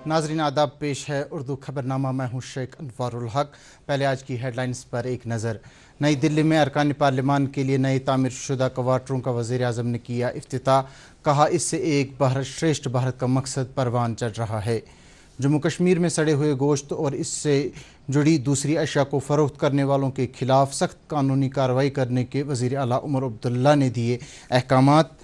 नाजरीन आदाब, पेश है उर्दू खबरनामा। मैं हूँ शेख अनवारुल हक। पहले आज की हेडलाइंस पर एक नज़र। नई दिल्ली में अरकान पार्लियामान के लिए नए तामीर शुदा क्वार्टरों का वज़ीर आज़म ने किया इफ्तिताह। कहा, इससे एक भारत श्रेष्ठ भारत का मकसद परवान चढ़ रहा है। जम्मू कश्मीर में सड़े हुए गोश्त और इससे जुड़ी दूसरी अशिया को फ़रोख्त करने वालों के खिलाफ सख्त कानूनी कार्रवाई करने के वज़ीर आला उमर अब्दुल्ला ने दिए अहकामात।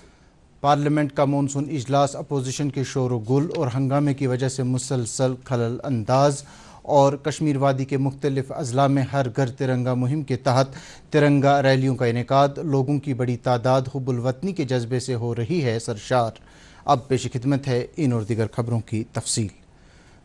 पार्लियामेंट का मानसून इजलास अपोजिशन के शोर व गुल और हंगामे की वजह से मुसलसल खलल अंदाज। और कश्मीर वादी के मुख्तलिफ अजला में हर घर तिरंगा मुहिम के तहत तिरंगा रैलियों का इनेकाद। लोगों की बड़ी तादाद हुब्बुल वतनी के जज्बे से हो रही है सरशार। अब पेश खिदमत है इन और दीगर खबरों की तफसील।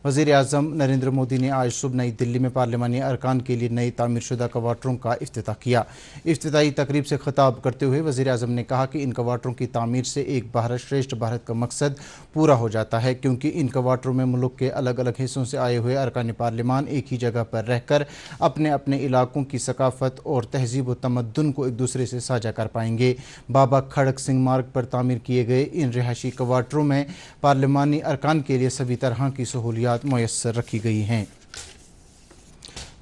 वज़ीर आज़म नरेंद्र मोदी ने आज सुबह नई दिल्ली में पार्लियामानी अरकान के लिए नई तामीर शुदा क्वार्टरों का इफ्तिताह किया। इफ्तिताही तकरीब से खिताब करते हुए वज़ीर आज़म ने कहा कि इन क्वार्टरों की तामीर से एक भारत श्रेष्ठ भारत का मकसद पूरा हो जाता है, क्योंकि इन क्वार्टरों में मुल्क के अलग अलग हिस्सों से आए हुए अरकान पार्लियामान एक ही जगह पर रहकर अपने अपने इलाकों की सकाफ़त और तहज़ीब व तमद्दुन को एक दूसरे से साझा कर पाएंगे। बाबा खड़क सिंह मार्ग पर तामीर किए गए इन रिहायशी क्वार्टरों में पार्लियामानी अरकान के लिए सभी तरह की सहूलियात मुयस्सर रखी गई हैं।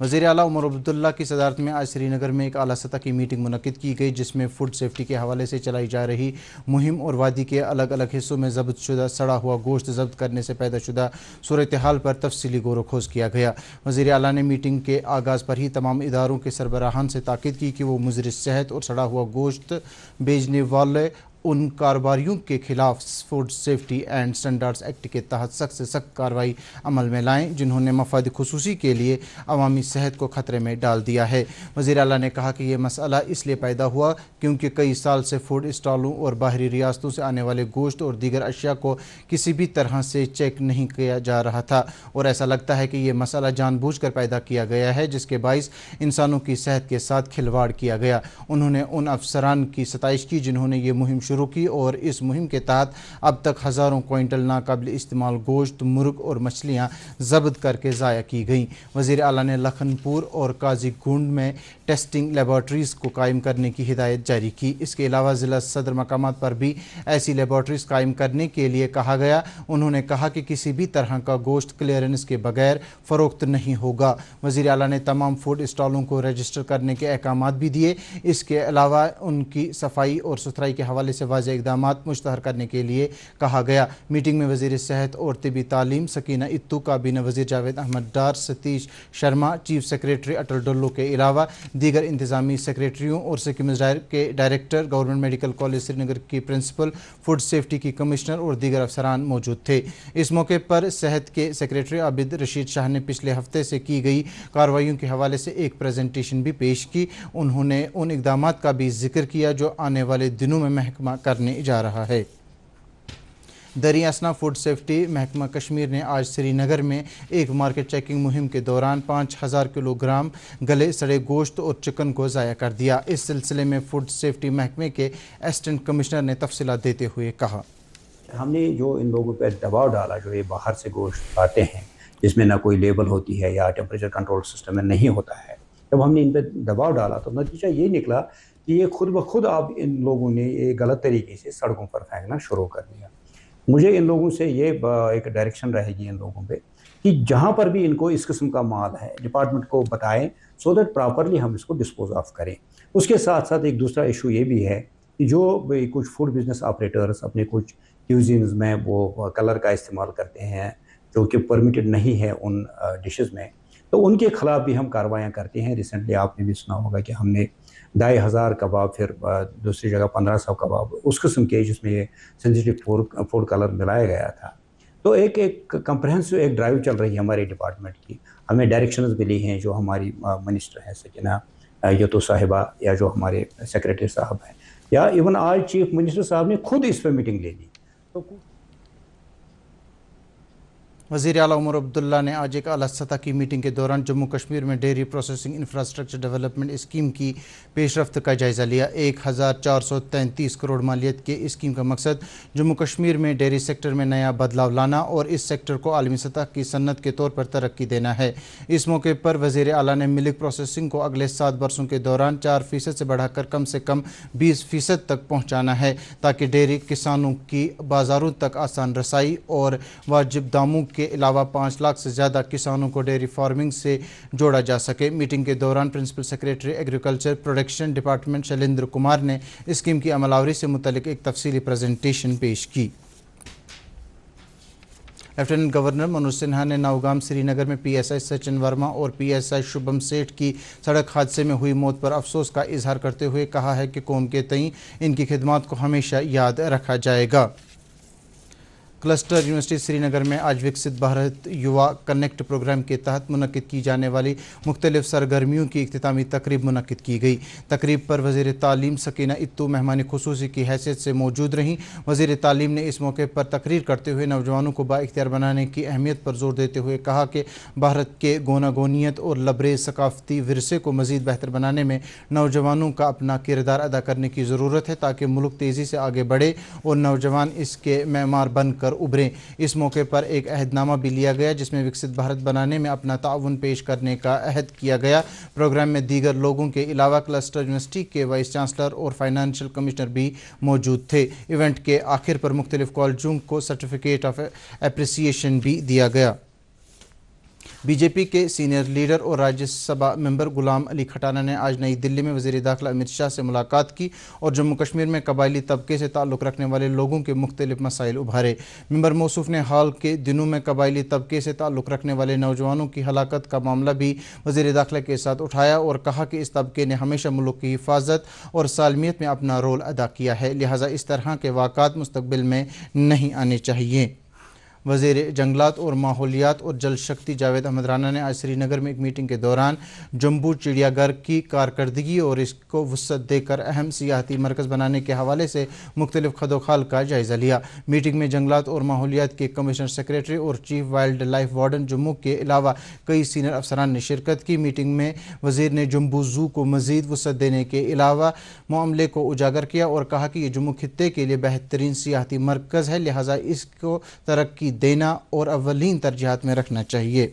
वज़ीर आला उमर अब्दुल्ला की सदारत में आज श्रीनगर में एक आला सतह की मीटिंग मुनक्किद की गई, जिसमें फूड सेफ्टी के हवाले से चलाई जा रही मुहिम और वादी के अलग अलग हिस्सों में ज़ब्त शुदा सड़ा हुआ गोश्त ज़ब्त करने से पैदा शुदा सूरत हाल पर तफसीली गौर व खोज किया गया। वज़ीर आला ने मीटिंग के आगाज़ पर ही तमाम इदारों के सरबराहान से ताकीद की कि वो मुज़र सेहत और सड़ा हुआ गोश्त बेचने वाले उन कारोबारियों के खिलाफ food safety and standards act के तहत सख्त से सख्त कार्रवाई अमल में लाएं, जिन्होंने मफाद खुसूसी के लिए अवामी सेहत को ख़तरे में डाल दिया है। वज़ीर आला ने कहा कि यह मसला इसलिए पैदा हुआ क्योंकि कई साल से फूड स्टॉलों और बाहरी रियासतों से आने वाले गोश्त और दीगर अशिया को किसी भी तरह से चेक नहीं किया जा रहा था, और ऐसा लगता है कि यह मसला जानबूझकर पैदा किया गया है, जिसके बाइस इंसानों की सेहत के साथ खिलवाड़ किया गया। उन्होंने उन अफसरान की सताइश की जिन्होंने ये मुहिम शुरू की, और इस मुहिम के तहत अब तक हज़ारों क्विंटल नाकाबिल इस्तेमाल गोश्त, मुर्ग और मछलियाँ ज़ब्त करके ज़ाया की गईं। वज़ीर आला ने लखनपुर और काजीगुंड में टेस्टिंग लेबॉर्ट्रीज़ को कायम करने की हिदायत जारी की। इसके अलावा ज़िला सदर मकामात पर भी ऐसी लेबॉर्ट्रीज़ कायम करने के लिए कहा गया। उन्होंने कहा कि किसी भी तरह का गोश्त क्लियरेंस के बगैर फ़रोख्त नहीं होगा। वज़ीर आला ने तमाम फूड स्टॉलों को रजिस्टर करने के अहकामात भी दिए। इसके अलावा उनकी सफाई और सुथराई के हवाले से वाज़ेह इक़दामात मुश्तहर करने के लिए कहा गया। मीटिंग में वज़ीर सेहत और तिबी तालीम सकीना इत्तू, काबीना वज़ीर जावेद अहमद डार, सतीश शर्मा, चीफ सेक्रेटरी अटल डुल्लो के अलावा दीगर इंतज़ामी सेक्रेटरियों और सिक्किम के director, government medical college Srinagar की प्रिंसिपल, फूड सेफ्टी की कमिश्नर और दीगर अफसरान मौजूद थे। इस मौके पर सेहत के सेक्रेटरी आबिद रशीद शाह ने पिछले हफ्ते से की गई कार्रवाइयों के हवाले से एक प्रेजेंटेशन भी पेश की। उन्होंने उन इक़दामात का भी जिक्र किया जो आने वाले दिनों में महकमा करने जा रहा है। दरी असना फूड सेफ्टी महकमा कश्मीर ने आज श्रीनगर में एक मार्केट चेकिंग मुहिम के दौरान 5000 किलोग्राम गले सड़े गोश्त और चिकन को ज़ाया कर दिया। इस सिलसिले में फूड सेफ्टी महकमे के असिस्टेंट कमिश्नर ने तफसीलात देते हुए कहा, हमने जो इन लोगों पर दबाव डाला, जो ये बाहर से गोश्त आते हैं जिसमें ना कोई लेबल होती है या टेम्परेचर कंट्रोल सिस्टम में नहीं होता है, जब हमने इन पर दबाव डाला तो नतीजा ये निकला कि ये खुद ब खुद अब इन लोगों ने ये गलत तरीके से सड़कों पर फेंकना शुरू कर दिया। मुझे इन लोगों से ये एक डायरेक्शन रहेगी इन लोगों पे कि जहाँ पर भी इनको इस किस्म का माल है डिपार्टमेंट को बताएं, सो दैट प्रॉपरली हम इसको डिस्पोज ऑफ करें। उसके साथ साथ एक दूसरा इशू ये भी है कि जो कुछ फूड बिजनेस ऑपरेटर्स अपने कुछ क्यूजिन्स में वो कलर का इस्तेमाल करते हैं जो कि परमिटेड नहीं है उन डिशेज़ में, तो उनके खिलाफ भी हम कार्रवाइयाँ करते हैं। रिसेंटली आपने भी सुना होगा कि हमने 2500 कबाब, फिर दूसरी जगह 1500 कबाब उस किस्म के जिसमें ये सेंसिटिव फूड कलर मिलाया गया था। तो एक कंप्रहेंसिव एक ड्राइव चल रही है हमारे डिपार्टमेंट की। हमें डायरेक्शंस मिली हैं जो हमारी मिनिस्टर हैं सकीना यतो साहिबा, या जो हमारे सेक्रेटरी साहब हैं, या इवन आज चीफ मिनिस्टर साहब ने खुद इस पर मीटिंग ले ली। तो वज़ीर आला उमर अब्दुल्ला ने आज एक आला सतह की मीटिंग के दौरान जम्मू कश्मीर में dairy processing infrastructure development scheme की पेशरफ्त का जायज़ा लिया। 1433 करोड़ मालियत के इस स्कीम का मकसद जम्मू कश्मीर में डेयरी सेक्टर में नया बदलाव लाना और इस सेक्टर को आलमी सतह की सन्नत के तौर पर तरक्की देना है। इस मौके पर वज़ीर आला ने मिल्क प्रोसेसिंग को अगले 7 वर्षों के दौरान 4% से बढ़ाकर कम से कम 20% तक पहुँचाना है, ताकि डेयरी किसानों की बाज़ारों तक आसान रसाई और वाजिब दामों के के अलावा 5 लाख से ज़्यादा किसानों को डेयरी फार्मिंग से जोड़ा जा सके। मीटिंग के दौरान principal secretary agriculture production department Shailendra Kumar ने स्कीम की अमलावरी से मुतल्लिक एक तफसीली प्रेजेंटेशन पेश की। लेफ्टिनेंट गवर्नर मनोज सिन्हा ने नौगाम श्रीनगर में PSI सचिन वर्मा और PSI शुभम सेठ की सड़क हादसे में हुई मौत पर अफसोस का इजहार करते हुए कहा है कि कौम के तई इनकी खिदमत को हमेशा याद रखा जाएगा। क्लस्टर यूनिवर्सिटी श्रीनगर में आज विकसित भारत युवा कनेक्ट प्रोग्राम के तहत मुनक्किद की जाने वाली मुख्तलिफ सरगर्मियों की इख्तितामी तकरीब मुनक्किद की गई। तकरीब पर वज़ीर तालीम सकीना इत्तू मेहमान खुसूसी की हैसियत से मौजूद रहीं। वज़ीर तालीम ने इस मौके पर तकरीर करते हुए नौजवानों को बाइख्तियार बनाने की अहमियत पर जोर देते हुए कहा कि भारत के गोनागोनियत और लबरेज सकाफती विरसे को मज़ीद बेहतर बनाने में नौजवानों का अपना किरदार अदा करने की ज़रूरत है ताकि मुल्क तेज़ी से आगे बढ़े और नौजवान इसके मेमार बनकर उभरें। इस मौके पर एक अहदनामा भी लिया गया जिसमें विकसित भारत बनाने में अपना ताउन पेश करने का अहद किया गया। प्रोग्राम में दीगर लोगों के अलावा क्लस्टर यूनिवर्सिटी के वाइस चांसलर और फाइनेंशियल कमिश्नर भी मौजूद थे। इवेंट के आखिर पर मुख्तलिफ कॉलेजों को सर्टिफिकेट ऑफ एप्रिसिएशन भी दिया गया। बीजेपी के सीनियर लीडर और राज्यसभा मेंबर गुलाम अली खटाना ने आज नई दिल्ली में वज़ीर दाखिला अमित शाह से मुलाकात की और जम्मू कश्मीर में कबायली तबके से ताल्लुक़ रखने वाले लोगों के मुख्तलिफ मसाइल उभारे। मेंबर मौसूफ ने हाल के दिनों में कबायली तबके से ताल्लुक़ रखने वाले नौजवानों की हलाकत का मामला भी वज़ीर दाखिला के साथ उठाया और कहा कि इस तबके ने हमेशा मुल्क की हिफाजत और सालमियत में अपना रोल अदा किया है, लिहाजा इस तरह के वाक़ात मुस्तक़बिल में नहीं आने चाहिए। वज़ीर जंगलात और माहौलियात और जल शक्ति जावेद अहमद राना ने आज श्रीनगर में एक मीटिंग के दौरान जम्बू चिड़ियाघर की कारकर्दगी और इसको वुसअत देकर अहम सियाहती मरकज़ बनाने के हवाले से मुख्तलिफ खदोखाल का जायज़ा लिया। मीटिंग में जंगलात और माहौलियात के कमिश्नर सेक्रेटरी और chief wild life warden Jammu के अलावा कई सीनियर अफसरान ने शिरकत की। मीटिंग में वज़ीर ने जम्बू ज़ू को मज़ीद वुसअत देने के अलावा मामले को उजागर किया और कहा कि ये जम्मू खित्ते के लिए बेहतरीन सियाहती मरकज़ है, लिहाजा इसको तरक्की देना और अव्वलीन तरजीहात में रखना चाहिए।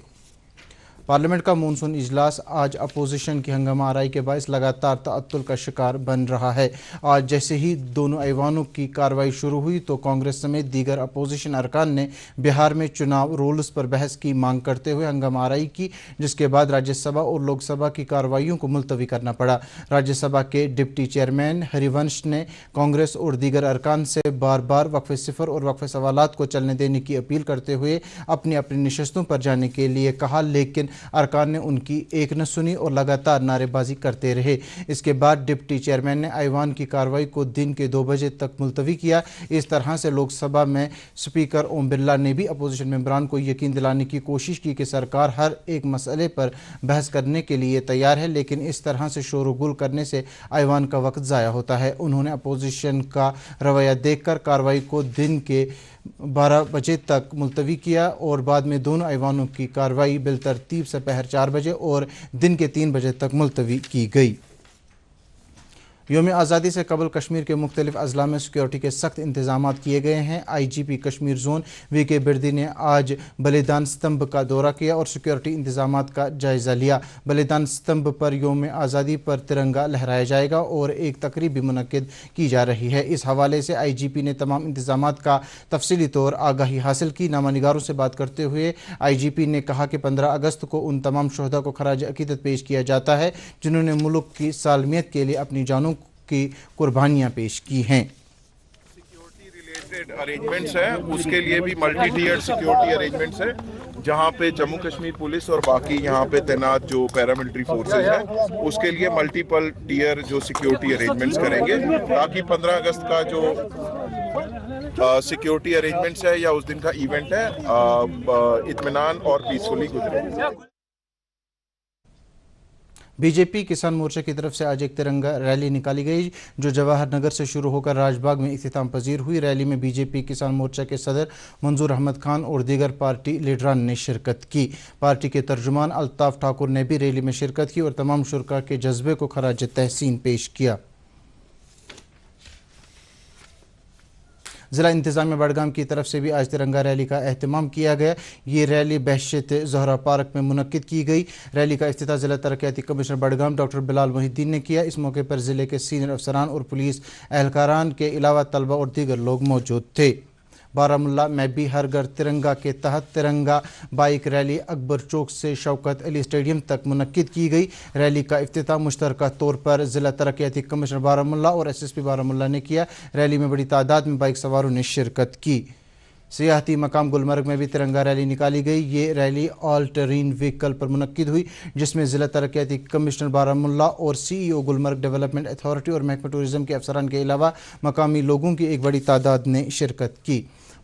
पार्लियामेंट का मानसून इजलास आज अपोजिशन की हंगामा आराई के बायस लगातार तअत्तुल का शिकार बन रहा है। आज जैसे ही दोनों ऐवानों की कार्रवाई शुरू हुई तो कांग्रेस समेत दीगर अपोजिशन अरकान ने बिहार में चुनाव रूल्स पर बहस की मांग करते हुए हंगामा आराई की, जिसके बाद राज्यसभा और लोकसभा की कार्रवाइयों को मुलतवी करना पड़ा। राज्यसभा के डिप्टी चेयरमैन हरिवंश ने कांग्रेस और दीगर अरकान से बार बार वक्फे सिफर और वक्फे सवालात को चलने देने की अपील करते हुए अपनी अपनी नशस्तों पर जाने के लिए कहा, लेकिन अरकान ने उनकी एक न सुनी और लगातार नारेबाजी करते रहे। इसके बाद डिप्टी चेयरमैन ने ऐवान की कार्रवाई को दिन के 2 बजे तक मुलतवी किया। इस तरह से लोकसभा में स्पीकर ओम बिरला ने भी अपोजिशन मेंबरान को यकीन दिलाने की कोशिश की कि सरकार हर एक मसले पर बहस करने के लिए तैयार है, लेकिन इस तरह से शोरगुल करने से ऐवान का वक्त ज़ाया होता है। उन्होंने अपोजिशन का रवैया देखकर कार्रवाई को दिन के 12 बजे तक मुलतवी किया और बाद में दोनों ऐवानों की कार्रवाई बिलतरतीब दोपहर 4 बजे और दिन के 3 बजे तक मुलतवी की गई। यौम आज़ादी से कबल कश्मीर के मुख्तलिफ अजला में सिक्योरिटी के सख्त इंतजाम किए गए हैं। IGP Kashmir zone VK Birdi ने आज बलिदान स्तंभ का दौरा किया और सिक्योरिटी इंतजाम का जायज़ा लिया। बलिदान स्तंभ पर यौम आज़ादी पर तिरंगा लहराया जाएगा और एक तकरीब भी मुनक्किद की जा रही है। इस हवाले से IGP ने तमाम इंतजाम का तफसीली तौर आगाही हासिल की। नामा निगारों से बात करते हुए IGP ने कहा कि 15 अगस्त को उन तमाम शहदा को खराज अकीदत पेश किया जाता है जिन्होंने मुल्क की सालमियत के लिए अपनी जानों की कुर्बानियां पेश की हैं। सिक्योरिटी रिलेटेड अरेंजमेंट्स है, उसके लिए भी मल्टी टियर सिक्योरिटी अरेंजमेंट्स है, जहां पे जम्मू कश्मीर पुलिस और बाकी यहां पे तैनात जो पैरामिलिट्री फोर्सेज हैं उसके लिए मल्टीपल टियर जो सिक्योरिटी अरेंजमेंट्स करेंगे ताकि 15 अगस्त का जो सिक्योरिटी अरेंजमेंट्स है या उस दिन का इवेंट है इत्मीनान और पीसफुली गुजरे। बीजेपी किसान मोर्चा की तरफ से आज एक तिरंगा रैली निकाली गई जो जवाहर नगर से शुरू होकर राजबाग में इख्तिताम पजीर हुई। रैली में बीजेपी किसान मोर्चा के सदर मंजूर अहमद खान और दीगर पार्टी लीडरान ने शिरकत की। पार्टी के तर्जुमान अल्ताफ ठाकुर ने भी रैली में शिरकत की और तमाम शुरका के जज्बे को खराज तहसीन पेश किया। ज़िला इंतज़ामिया बड़गाम की तरफ से भी आज तिरंगा रैली का एहतमाम किया गया। ये रैली बहशत ज़ोहरा पार्क में मुनक्किद की गई। रैली का इफ्तिताह ज़िला तरक्याती कमिश्नर बड़गाम डॉक्टर बिलाल मोहिद्दीन ने किया। इस मौके पर ज़िले के सीनियर अफसरान और पुलिस एहलकारान के अलावा तलबा और दीगर लोग मौजूद थे। बारामुल्ला में भी हर घर तिरंगा के तहत तिरंगा बाइक रैली अकबर चौक से शौकत अली स्टेडियम तक मुनक्किद की गई। रैली का इफ्तिताह मुश्तरका तौर पर ज़िला तरक्याती कमिश्नर बारामुल्ला और SSP बारामुल्ला ने किया। रैली में बड़ी तादाद में बाइक सवारों ने शिरकत की। सियाहती मकाम गुलमर्ग में भी तिरंगा रैली निकाली गई। ये रैली ऑल टेरेन व्हीकल पर मुनक्किद हुई, जिसमें ज़िला तरक्याती कमिश्नर बारामुल्ला और CEO गुलमर्ग डेवलपमेंट अथॉरिटी और महकमा टूरिज़म के अफसरान के अलावा मकामी लोगों की एक बड़ी तादाद ने शिरकत की।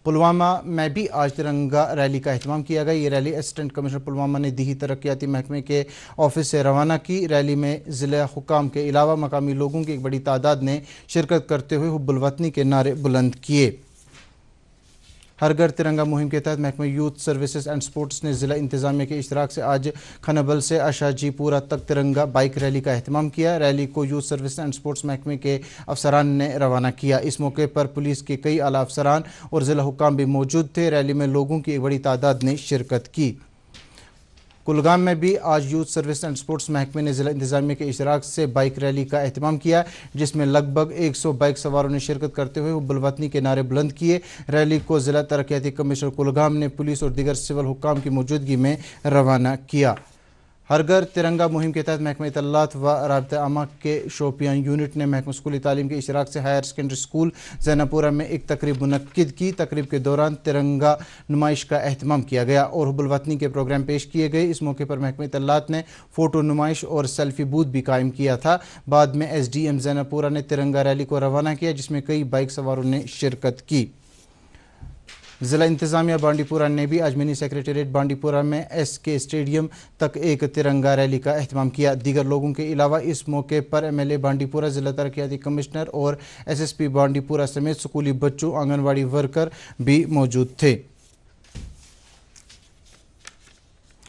पुलवामा में भी आज तिरंगा रैली का एहतमाम किया गया। ये रैली असिस्टेंट कमिश्नर पुलवामा ने दीही तरक्याती महकमे के ऑफिस से रवाना की। रैली में ज़िला हुकाम के अलावा मकामी लोगों की एक बड़ी तादाद ने शिरकत करते हुए हुब्बुल वतनी के नारे बुलंद किए। हर घर तिरंगा मुहिम के तहत महकमा यूथ सर्विसेज एंड स्पोर्ट्स ने ज़िला इंतज़ामिया के इश्तराक से आज खनबल से आशाजीपुरा तक तिरंगा बाइक रैली का एहतमाम किया। रैली को यूथ सर्विसेज एंड स्पोर्ट्स महकमे के अफसरान ने रवाना किया। इस मौके पर पुलिस के कई आला अफसरान और ज़िला हुक्काम भी मौजूद थे। रैली में लोगों की एक बड़ी तादाद ने शिरकत की। कुलगाम में भी आज यूथ सर्विस एंड स्पोर्ट्स महकमे ने ज़िला इंतज़ामिया के इशराक से बाइक रैली का एहतमाम किया, जिसमें लगभग 100 बाइक सवारों ने शिरकत करते हुए हुब्बुल वतनी के नारे बुलंद किए। रैली को ज़िला तरक्याती कमिश्नर कुलगाम ने पुलिस और दीगर सिविल हुक्काम की मौजूदगी में रवाना किया। हर घर तिरंगा मुहिम के तहत महकमा इत्तलात व राबता आमा के शोपियान यूनिट ने महकमा स्कूली तालीम के इशराक से हायर सेकेंडरी स्कूल ज़ैनपुरा में एक तकरीब मुनक्किद की। तकरीब के दौरान तिरंगा नुमाइश का एहतमाम किया गया और हुब्बुल वतनी के प्रोग्राम पेश किए गए। इस मौके पर महकमा इत्तलात ने फ़ोटो नुमाइश और सेल्फी बूथ भी कायम किया था। बाद में SDM ज़ैनपुरा ने तिरंगा रैली को रवाना किया, जिसमें कई बाइक सवारों ने शिरकत की। ज़िला इंतज़ामिया बांडीपुरा ने भी आज मिनी सेक्रेटेरिएट बांडीपुरा में SK स्टेडियम तक एक तिरंगा रैली का एहतमाम किया। दीगर लोगों के अलावा इस मौके पर MLA बांडीपुरा, ज़िला तरक्याती कमिश्नर और SSP बांडीपुरा समेत स्कूली बच्चों, आंगनवाड़ी वर्कर भी मौजूद थे।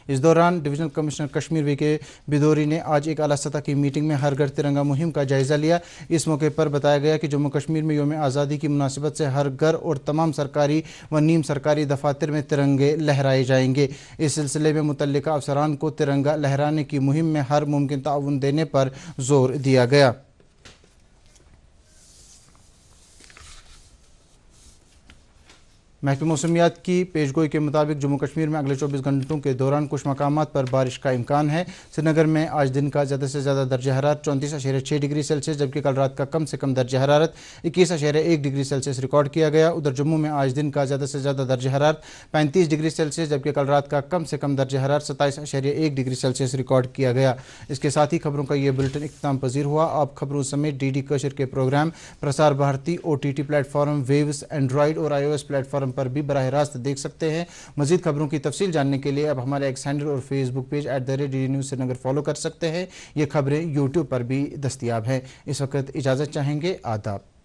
इस दौरान डिवीजनल कमिश्नर कश्मीर VK बिदोरी ने आज एक आला सतह की मीटिंग में हर घर तिरंगा मुहिम का जायज़ा लिया। इस मौके पर बताया गया कि जम्मू कश्मीर में यौम आज़ादी की मुनासिबत से हर घर और तमाम सरकारी व नीम सरकारी दफातर में तिरंगे लहराए जाएंगे। इस सिलसिले में मुतल्लिका अफसरान को तिरंगा लहराने की मुहिम में हर मुमकिन ताउन देने पर जोर दिया गया। महकमे मौसमियात की पेशगोई के मुताबिक जम्मू कश्मीर में अगले 24 घंटों के दौरान कुछ मकामात पर बारिश का इम्कान है। श्रीनगर में आज दिन का ज़्यादा से ज़्यादा दर्जा हरारत 34.6 डिग्री सेल्सियस, जबकि कल रात का कम से कम दर्जा हरारत 21.1 डिग्री सेल्सियस रिकॉर्ड किया गया। उधर जम्मू में आज दिन का ज़्यादा से ज़्यादा दर्जा हरारत 35 डिग्री सेल्सियस, जबकि कल रात का कम से कम दर्जा हरारत 27.1 डिग्री सेल्सियस रिकॉर्ड किया गया। इसके साथ ही खबरों का ये बुलेटिन इख्तिताम पजीर हुआ। आप खबरों समेत DD कशर के programme Prasar Bharati OTT platform, Waves, Android और iOS प्लेटफॉर्म पर भी बराह रास्त देख सकते हैं। मज़ीद खबरों की तफसील जानने के लिए अब हमारे एक्स हैंडल और Facebook page @DD news Srinagar follow कर सकते हैं। ये खबरें YouTube पर भी दस्तयाब हैं। इस वक्त इजाज़त चाहेंगे। आदाब।